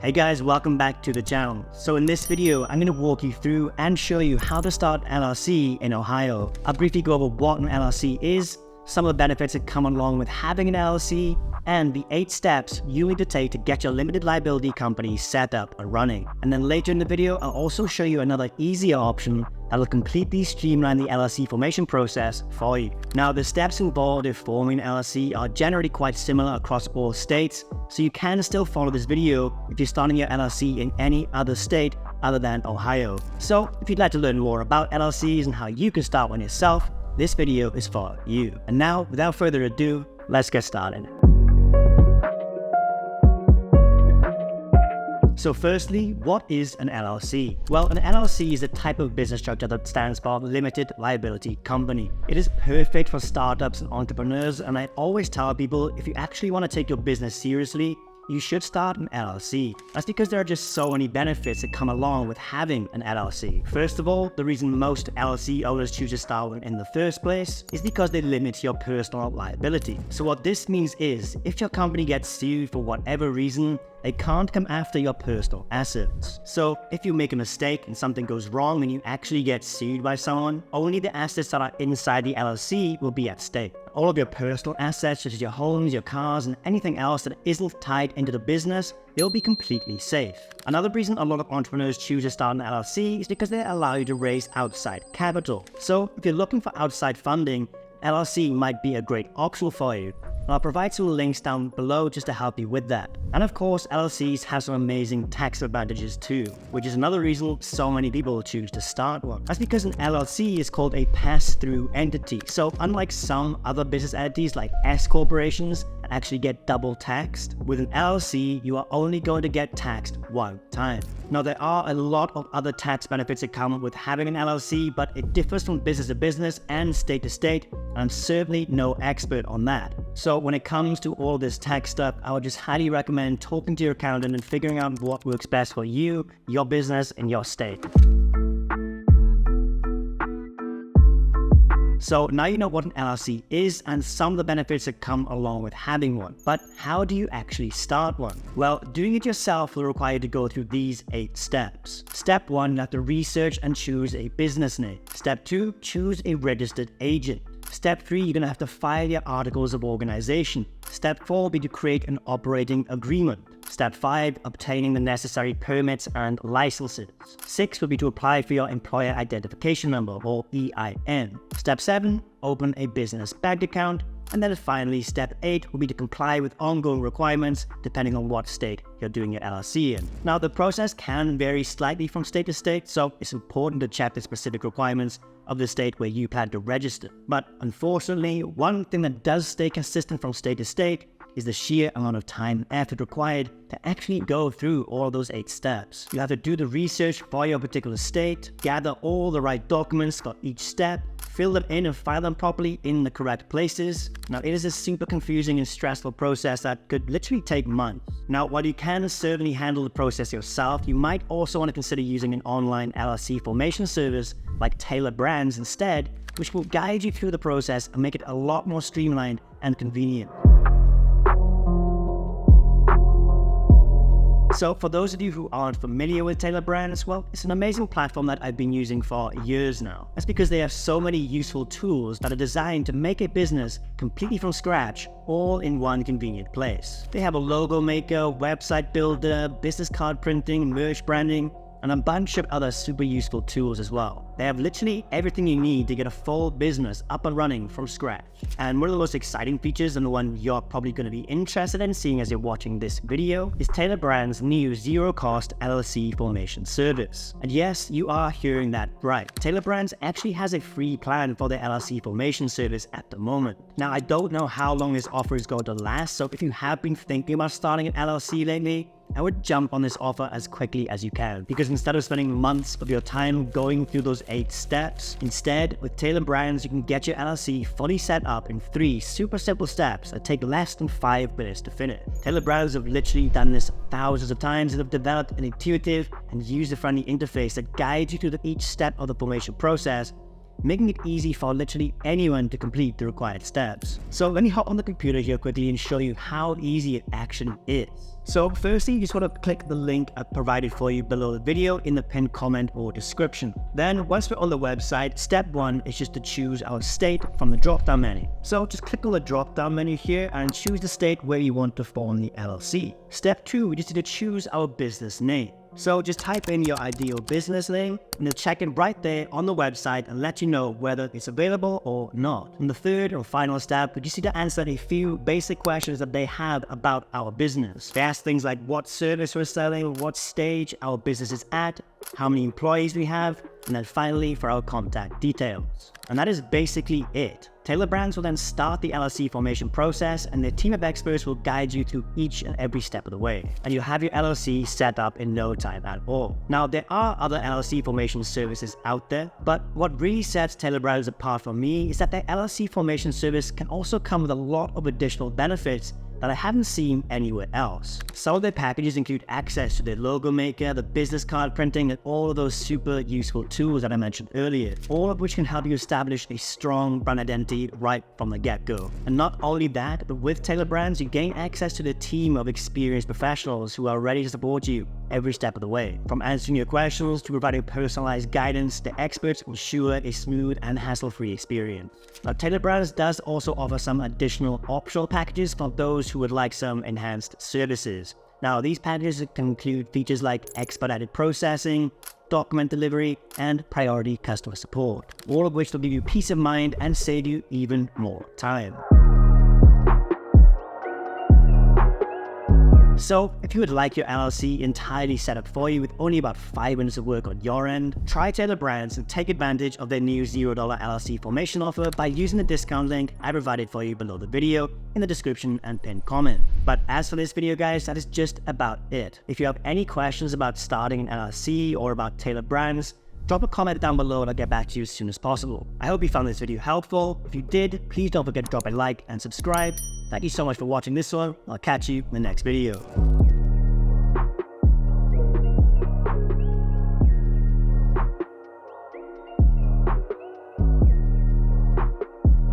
Hey guys, welcome back to the channel. So in this video, I'm going to walk you through and show you how to start an LLC in Ohio. I'll briefly go over what an LLC is, some of the benefits that come along with having an LLC, and the 8 steps you need to take to get your limited liability company set up and running. And then later in the video, I'll also show you another easier option that will completely streamline the LLC formation process for you. Now, the steps involved in forming an LLC are generally quite similar across all states, so you can still follow this video if you're starting your LLC in any other state other than Ohio. So if you'd like to learn more about LLCs and how you can start one yourself, this video is for you. And now, without further ado, let's get started. So firstly, what is an LLC? Well, an LLC is a type of business structure that stands for Limited Liability Company. It is perfect for startups and entrepreneurs, and I always tell people if you actually want to take your business seriously, you should start an LLC. That's because there are just so many benefits that come along with having an LLC. First of all, the reason most LLC owners choose to start one in the first place is because they limit your personal liability. So what this means is, if your company gets sued for whatever reason, they can't come after your personal assets. So if you make a mistake and something goes wrong and you actually get sued by someone, only the assets that are inside the LLC will be at stake. All of your personal assets, such as your homes, your cars, and anything else that isn't tied into the business, they'll be completely safe. Another reason a lot of entrepreneurs choose to start an LLC is because they allow you to raise outside capital. So if you're looking for outside funding, LLC might be a great option for you. And I'll provide some links down below just to help you with that. And of course, LLCs have some amazing tax advantages too, which is another reason so many people choose to start one. That's because an LLC is called a pass-through entity. So unlike some other business entities like S corporations that actually get double taxed, with an LLC, you are only going to get taxed one time. Now, there are a lot of other tax benefits that come with having an LLC, but it differs from business to business and state to state, and I'm certainly no expert on that. So when it comes to all this tax stuff, I would just highly recommend talking to your accountant and figuring out what works best for you, your business, and your state. So now you know what an LLC is and some of the benefits that come along with having one. But how do you actually start one? Well, doing it yourself will require you to go through these 8 steps. Step 1, you have to research and choose a business name. Step 2, choose a registered agent. Step 3, you're going to have to file your articles of organization. Step 4 will be to create an operating agreement. Step 5, obtaining the necessary permits and licenses. 6 will be to apply for your employer identification number, or EIN. Step 7, open a business bank account. And then finally, step 8 will be to comply with ongoing requirements depending on what state you're doing your LLC in. Now, the process can vary slightly from state to state, so it's important to check the specific requirements of the state where you plan to register. But unfortunately, one thing that does stay consistent from state to state is the sheer amount of time and effort required to actually go through all those 8 steps. You have to do the research for your particular state, gather all the right documents for each step, fill them in and file them properly in the correct places. Now, it is a super confusing and stressful process that could literally take months. Now, while you can certainly handle the process yourself, you might also want to consider using an online LLC formation service like Taylor Brands instead, which will guide you through the process and make it a lot more streamlined and convenient. So for those of you who aren't familiar with Taylor Brands, well, it's an amazing platform that I've been using for years now. That's because they have so many useful tools that are designed to make a business completely from scratch, all in one convenient place. They have a logo maker, website builder, business card printing, merch branding, and a bunch of other super useful tools as well. They have literally everything you need to get a full business up and running from scratch. And one of the most exciting features, and the one you're probably going to be interested in seeing as you're watching this video, is Taylor Brands' new zero-cost LLC formation service. And yes, you are hearing that right. Taylor Brands actually has a free plan for their LLC formation service at the moment. Now, I don't know how long this offer is going to last, so if you have been thinking about starting an LLC lately, I would jump on this offer as quickly as you can, because instead of spending months of your time going through those 8 steps, instead, with Taylor Brands, you can get your LLC fully set up in 3 super simple steps that take less than 5 minutes to finish. Taylor Brands have literally done this thousands of times and have developed an intuitive and user-friendly interface that guides you through each step of the formation process making it easy for literally anyone to complete the required steps. So let me hop on the computer here quickly and show you how easy it actually is. So firstly, you just want to click the link I've provided for you below the video in the pinned comment or description. Then once we're on the website, step 1 is just to choose our state from the drop-down menu. So just click on the drop-down menu here and choose the state where you want to form the LLC. Step 2, we just need to choose our business name. So just type in your ideal business name and it'll check it right there on the website and let you know whether it's available or not. And the third or final step, we just need to answer a few basic questions that they have about our business. They ask things like what service we're selling, what stage our business is at, how many employees we have, and then finally for our contact details. And that is basically it. Taylor Brands will then start the LLC formation process and their team of experts will guide you through each and every step of the way. And you'll have your LLC set up in no time at all. Now, there are other LLC formation services out there, but what really sets Taylor Brands apart from me is that their LLC formation service can also come with a lot of additional benefits that I haven't seen anywhere else. Some of their packages include access to their logo maker, the business card printing, and all of those super useful tools that I mentioned earlier, all of which can help you establish a strong brand identity right from the get-go. And not only that, but with Taylor Brands, you gain access to the team of experienced professionals who are ready to support you every step of the way. From answering your questions to providing personalized guidance, the experts ensure a smooth and hassle-free experience. Now, Taylor Brands does also offer some additional optional packages for those who would like some enhanced services. Now, these packages can include features like expedited processing, document delivery, and priority customer support, all of which will give you peace of mind and save you even more time. So if you would like your LLC entirely set up for you with only about 5 minutes of work on your end, try Taylor Brands and take advantage of their new $0 LLC formation offer by using the discount link I provided for you below the video in the description and pinned comment. But as for this video, guys, that is just about it. If you have any questions about starting an LLC or about Taylor Brands, drop a comment down below and I'll get back to you as soon as possible. I hope you found this video helpful. If you did, please don't forget to drop a like and subscribe. Thank you so much for watching this one. I'll catch you in the next video.